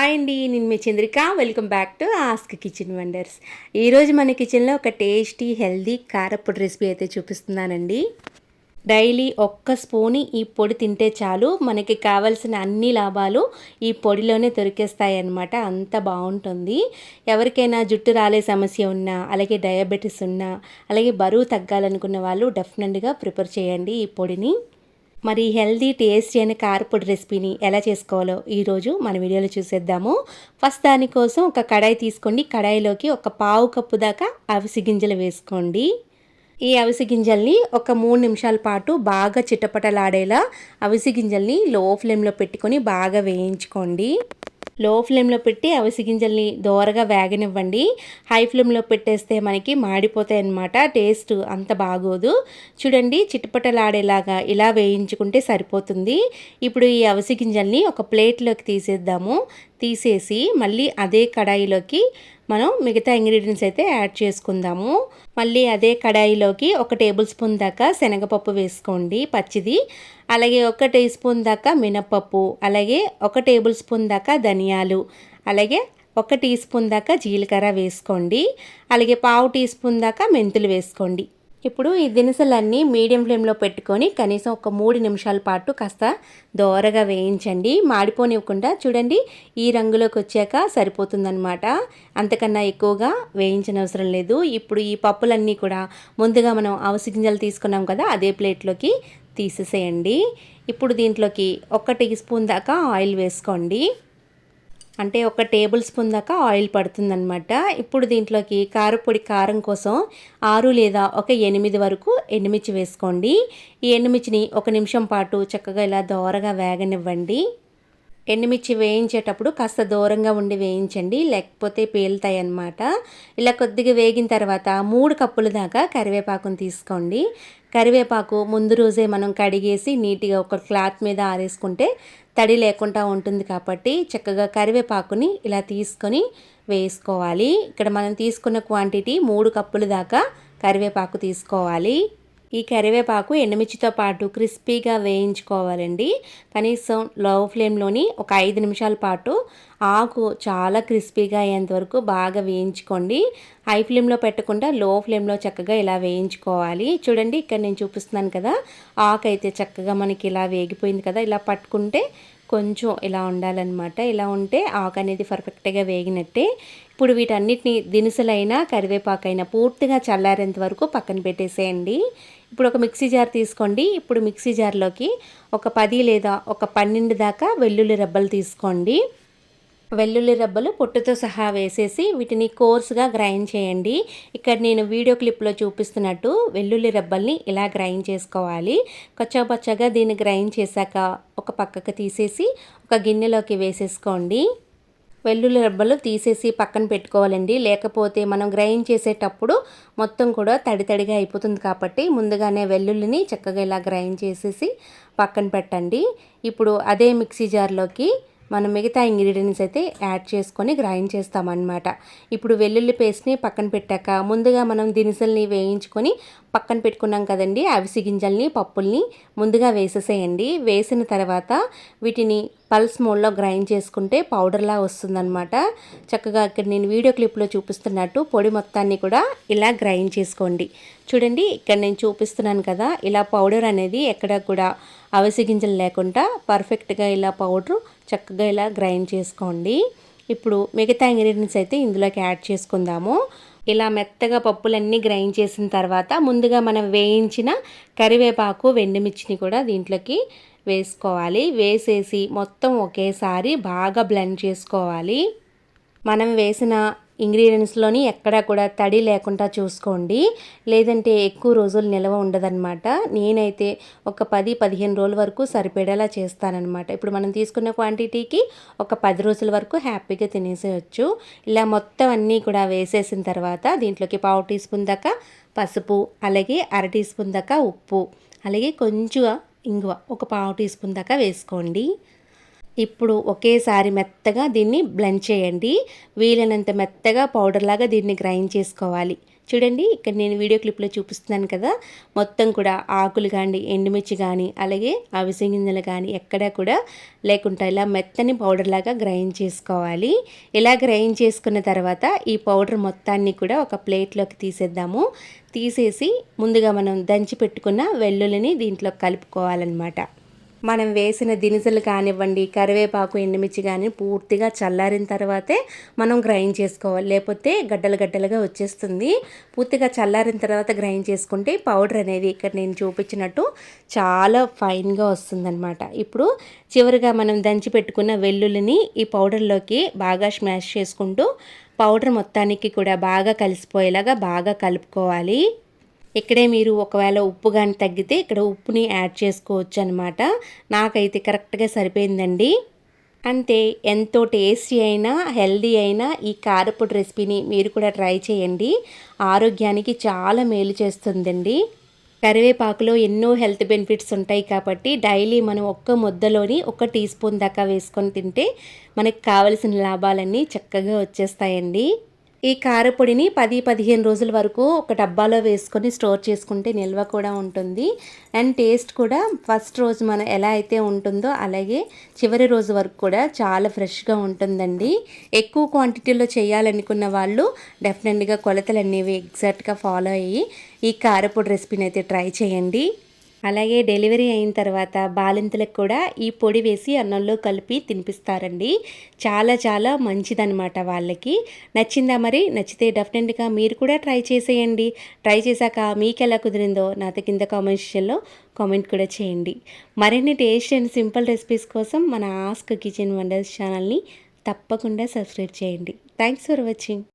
Hi అండి, నేను మీ Chandrika. Welcome back to ask kitchen wonders. ఈరోజు మన కిచెన్లో ఒక టేస్టీ హెల్దీ కారప్పొడి రెసిపీ అయితే చూపిస్తున్నానండి. డైలీ ఒక్క స్పూని ఈ పొడి తింటే చాలు, మనకి కావాల్సిన అన్ని లాభాలు ఈ పొడిలోనే దొరికేస్తాయి అన్నమాట. అంత బాగుంటుంది. ఎవరికైనా జుట్టు రాలే సమస్య ఉన్నా, అలాగే డయాబెటీస్ ఉన్నా, అలాగే బరువు తగ్గాలనుకున్న వాళ్ళు డెఫినెట్గా ప్రిపేర్ చేయండి ఈ పొడిని. మరి హెల్దీ టేస్టీ అయిన కారపొడి రెసిపీని ఎలా చేసుకోవాలో ఈరోజు మన వీడియోలో చూసేద్దాము. ఫస్ట్ దానికోసం ఒక కడాయి తీసుకోండి. కడాయిలోకి ఒక పావు కప్పు దాకా అవిసె గింజలు వేసుకోండి. ఈ అవిసె గింజల్ని ఒక 3 నిమిషాల పాటు బాగా చిటపటలాడేలా అవిసె గింజల్ని లో ఫ్లేమ్లో పెట్టుకొని బాగా వేయించుకోండి. లో ఫ్లేమ్లో పెట్టి అవిసె గింజల్ని దోరగా వేగనివ్వండి. హై ఫ్లేమ్లో పెట్టేస్తే మనకి మాడిపోతాయి అన్నమాట. టేస్ట్ అంత బాగోదు. చూడండి, చిటపటలాడేలాగా ఇలా వేయించుకుంటే సరిపోతుంది. ఇప్పుడు ఈ అవిసె గింజల్ని ఒక ప్లేట్లోకి తీసేద్దాము. తీసేసి మళ్ళీ అదే కడాయిలోకి మనం మిగతా ఇంగ్రీడియంట్స్ అయితే యాడ్ చేసుకుందాము. మళ్ళీ అదే కడాయిలోకి 1 టేబుల్ స్పూన్ దాకా శనగపప్పు వేసుకోండి పచ్చిది. అలాగే 1 టీ స్పూన్ దాకా మినపప్పు, అలాగే 1 టేబుల్ స్పూన్ దాకా ధనియాలు, అలాగే 1 టీ స్పూన్ దాకా జీలకర్ర వేసుకోండి. అలాగే పావు టీ స్పూన్ దాకా మెంతులు వేసుకోండి. ఇప్పుడు ఈ దినుసులన్నీ మీడియం ఫ్లేమ్లో పెట్టుకొని కనీసం ఒక 3 నిమిషాల పాటు కాస్త దోరగా వేయించండి. మాడిపోనివ్వకుండా. చూడండి, ఈ రంగులోకి వచ్చాక సరిపోతుందన్నమాట. అంతకన్నా ఎక్కువగా వేయించిన అవసరం లేదు. ఇప్పుడు ఈ పప్పులన్నీ కూడా ముందుగా మనం అవిసె గింజలు తీసుకున్నాం కదా, అదే ప్లేట్లోకి తీసేసేయండి. ఇప్పుడు దీంట్లోకి 1 టీ స్పూన్ దాకా ఆయిల్ వేసుకోండి. అంటే 1 టేబుల్ స్పూన్ దాకా ఆయిల్ పడుతుందన్నమాట. ఇప్పుడు దీంట్లోకి కారపొడి కారం కోసం 6 లేదా ఒక 8 వరకు ఎండుమిర్చి వేసుకోండి. ఈ ఎండుమిర్చిని 1 నిమిషం పాటు చక్కగా ఇలా దోరగా వేగనివ్వండి. ఎండుమిర్చి వేయించేటప్పుడు కాస్త దూరంగా ఉండి వేయించండి, లేకపోతే పేలుతాయి అన్నమాట. ఇలా కొద్దిగా వేగిన తర్వాత 3 కప్పుల దాకా కరివేపాకును తీసుకోండి. కరివేపాకు ముందు రోజే మనం కడిగేసి నీట్గా ఒక క్లాత్ మీద ఆరేసుకుంటే తడి లేకుండా ఉంటుంది కాబట్టి చక్కగా కరివేపాకుని ఇలా తీసుకొని వేసుకోవాలి. ఇక్కడ మనం తీసుకున్న క్వాంటిటీ 3 కప్పుల దాకా కరివేపాకు తీసుకోవాలి. ఈ కరివేపాకు ఎండుమిర్చితో పాటు క్రిస్పీగా వేయించుకోవాలండి. కనీసం లో ఫ్లేమ్లోని ఒక 5 నిమిషాల పాటు ఆకు చాలా క్రిస్పీగా అయ్యేంత వరకు బాగా వేయించుకోండి. హై ఫ్లేమ్లో పెట్టకుండా లో ఫ్లేమ్లో చక్కగా ఇలా వేయించుకోవాలి. చూడండి, ఇక్కడ నేను చూపిస్తున్నాను కదా, ఆకు అయితే చక్కగా మనకి ఇలా వేగిపోయింది కదా. ఇలా పట్టుకుంటే కొంచెం ఇలా ఉండాలన్నమాట. ఇలా ఉంటే ఆకు అనేది పర్ఫెక్ట్గా వేగినట్టే. ఇప్పుడు వీటన్నిటిని దినుసులైనా కరివేపాకైనా పూర్తిగా చల్లారేంత వరకు పక్కన పెట్టేసేయండి. ఇప్పుడు ఒక మిక్సీ జార్ తీసుకోండి. ఇప్పుడు మిక్సీ జార్లోకి ఒక 10 లేదా ఒక 12 దాకా వెల్లుల్లి రెబ్బలు తీసుకోండి. వెల్లుల్లి రెబ్బలు పొట్టుతో సహా వేసేసి వీటిని కోర్స్గా గ్రైండ్ చేయండి. ఇక్కడ నేను వీడియో క్లిప్లో చూపిస్తున్నట్టు వెల్లుల్లి రెబ్బల్ని ఇలా గ్రైండ్ చేసుకోవాలి. కచ్చాపచ్చగా దీన్ని గ్రైండ్ చేశాక ఒక పక్కకు తీసేసి ఒక గిన్నెలోకి వేసేసుకోండి. వెల్లుల్లి రెబ్బలు తీసేసి పక్కన పెట్టుకోవాలండి, లేకపోతే మనం గ్రైండ్ చేసేటప్పుడు మొత్తం కూడా తడి తడిగా అయిపోతుంది కాబట్టి ముందుగానే వెల్లుల్లిని చక్కగా ఇలా గ్రైండ్ చేసేసి పక్కన పెట్టండి. ఇప్పుడు అదే మిక్సీ జార్లోకి మనం మిగతా ఇంగ్రీడియంట్స్ అయితే యాడ్ చేసుకొని గ్రైండ్ చేస్తామన్నమాట. ఇప్పుడు వెల్లుల్లి పేస్ట్ని పక్కన పెట్టాక ముందుగా మనం దినుసుల్ని వేయించుకొని పక్కన పెట్టుకున్నాం కదండి, అవిసె గింజల్ని పప్పుల్ని ముందుగా వేసేసేయండి. వేసిన తర్వాత వీటిని పల్స్ మోడ్లో గ్రైండ్ చేసుకుంటే పౌడర్లా వస్తుందన్నమాట. చక్కగా ఇక్కడ నేను వీడియో క్లిప్లో చూపిస్తున్నట్టు పొడి మొత్తాన్ని కూడా ఇలా గ్రైండ్ చేసుకోండి. చూడండి, ఇక్కడ నేను చూపిస్తున్నాను కదా, ఇలా పౌడర్ అనేది ఎక్కడ కూడా అవిసె గింజలు లేకుండా పర్ఫెక్ట్గా ఇలా పౌడరు చక్కగా ఇలా గ్రైండ్ చేసుకోండి. ఇప్పుడు మిగతా ఇంగ్రీడియంట్స్ అయితే ఇందులోకి యాడ్ చేసుకుందాము. ఇలా మెత్తగా పప్పులన్నీ గ్రైండ్ చేసిన తర్వాత ముందుగా మనం వేయించిన కరివేపాకు ఎండుమిర్చిని కూడా దీంట్లోకి వేసుకోవాలి. వేసేసి మొత్తం ఒకేసారి బాగా బ్లెండ్ చేసుకోవాలి. మనం వేసిన ఇంగ్రీడియంట్స్లోని ఎక్కడా కూడా తడి లేకుండా చూసుకోండి, లేదంటే ఎక్కువ రోజులు నిల్వ ఉండదన్నమాట. నేనైతే ఒక 10-15 రోజుల వరకు సరిపడేలా చేస్తానన్నమాట. ఇప్పుడు మనం తీసుకున్న క్వాంటిటీకి ఒక 10 రోజుల వరకు హ్యాపీగా తినేసేయచ్చు. ఇలా మొత్తం అన్నీ కూడా వేసేసిన తర్వాత దీంట్లోకి పావు టీ స్పూన్ దాకా పసుపు, అలాగే 1/2 టీ స్పూన్ దాకా ఉప్పు, అలాగే కొంచెం ఇంగువ ఒక పావు టీ స్పూన్ దాకా వేసుకోండి. ఇప్పుడు ఒకేసారి మెత్తగా దీన్ని బ్లెండ్ చేయండి. వీలైనంత మెత్తగా పౌడర్ లాగా దీన్ని గ్రైండ్ చేసుకోవాలి. చూడండి ఇక్కడ నేను వీడియో క్లిప్లో చూపిస్తున్నాను కదా, మొత్తం కూడా ఆకులు కానీ ఎండుమిర్చి కానీ అలాగే అవిసె గింజలు కానీ ఎక్కడా కూడా లేకుండా ఇలా మెత్తని పౌడర్ లాగా గ్రైండ్ చేసుకోవాలి. ఇలా గ్రైండ్ చేసుకున్న తర్వాత ఈ పౌడర్ మొత్తాన్ని కూడా ఒక ప్లేట్లోకి తీసేద్దాము. తీసేసి ముందుగా మనం దంచి పెట్టుకున్న వెల్లుల్లిని దీంట్లో కలుపుకోవాలన్నమాట. మనం వేసిన దినుసులు కానివ్వండి, కరివేపాకు, ఎండుమిర్చి కానీ పూర్తిగా చల్లారిన తర్వాతే మనం గ్రైండ్ చేసుకోవాలి, లేకపోతే గడ్డలు గడ్డలుగా వచ్చేస్తుంది. పూర్తిగా చల్లారిన తర్వాత గ్రైండ్ చేసుకుంటే పౌడర్ అనేది ఇక్కడ నేను చూపించినట్టు చాలా ఫైన్గా వస్తుందన్నమాట. ఇప్పుడు చివరిగా మనం దంచి పెట్టుకున్న వెల్లుల్లిని ఈ పౌడర్లోకి బాగా స్మాష్ చేసుకుంటూ పౌడర్ మొత్తానికి కూడా బాగా కలిసిపోయేలాగా బాగా కలుపుకోవాలి. ఇక్కడే మీరు ఒకవేళ ఉప్పు కానీ తగ్గితే ఇక్కడ ఉప్పుని యాడ్ చేసుకోవచ్చు అనమాట. నాకైతే కరెక్ట్గా సరిపోయిందండి. అంతే, ఎంతో టేస్టీ అయినా హెల్దీ అయినా ఈ కారపొడి రెసిపీని మీరు కూడా ట్రై చేయండి. ఆరోగ్యానికి చాలా మేలు చేస్తుందండి. కరివేపాకులో ఎన్నో హెల్త్ బెనిఫిట్స్ ఉంటాయి కాబట్టి డైలీ మనం ఒక్క ముద్దలోని 1 టీ స్పూన్ దాకా వేసుకొని తింటే మనకు కావలసిన లాభాలన్నీ చక్కగా వచ్చేస్తాయండి. ఈ కారపొడిని 10-15 రోజుల వరకు ఒక డబ్బాలో వేసుకొని స్టోర్ చేసుకుంటే నిల్వ కూడా ఉంటుంది. అండ్ టేస్ట్ కూడా ఫస్ట్ రోజు మనం ఎలా అయితే ఉంటుందో అలాగే చివరి రోజు వరకు కూడా చాలా ఫ్రెష్గా ఉంటుందండి. ఎక్కువ క్వాంటిటీలో చేయాలనుకున్న వాళ్ళు డెఫినెట్గా కొలతలు అనేవి ఎగ్జాక్ట్గా ఫాలో అయ్యి ఈ కారపొడి రెసిపీని అయితే ట్రై చేయండి. అలాగే డెలివరీ అయిన తర్వాత బాలింతలకు కూడా ఈ పొడి వేసి అన్నంలో కలిపి తినిపిస్తారండి. చాలా చాలా మంచిదన్నమాట వాళ్ళకి. నచ్చిందా మరి? నచ్చితే డెఫినెట్గా మీరు కూడా ట్రై చేసేయండి. ట్రై చేశాక మీకు ఎలా కుదిరిందో నాతో కింద కామెంట్ సెక్షన్లో కామెంట్ కూడా చేయండి. మరిన్ని టేస్ట్ అండ్ సింపుల్ రెసిపీస్ కోసం మన ఆస్క్ కిచెన్ వండర్స్ ఛానల్ని తప్పకుండా సబ్స్క్రైబ్ చేయండి. Thanks for watching.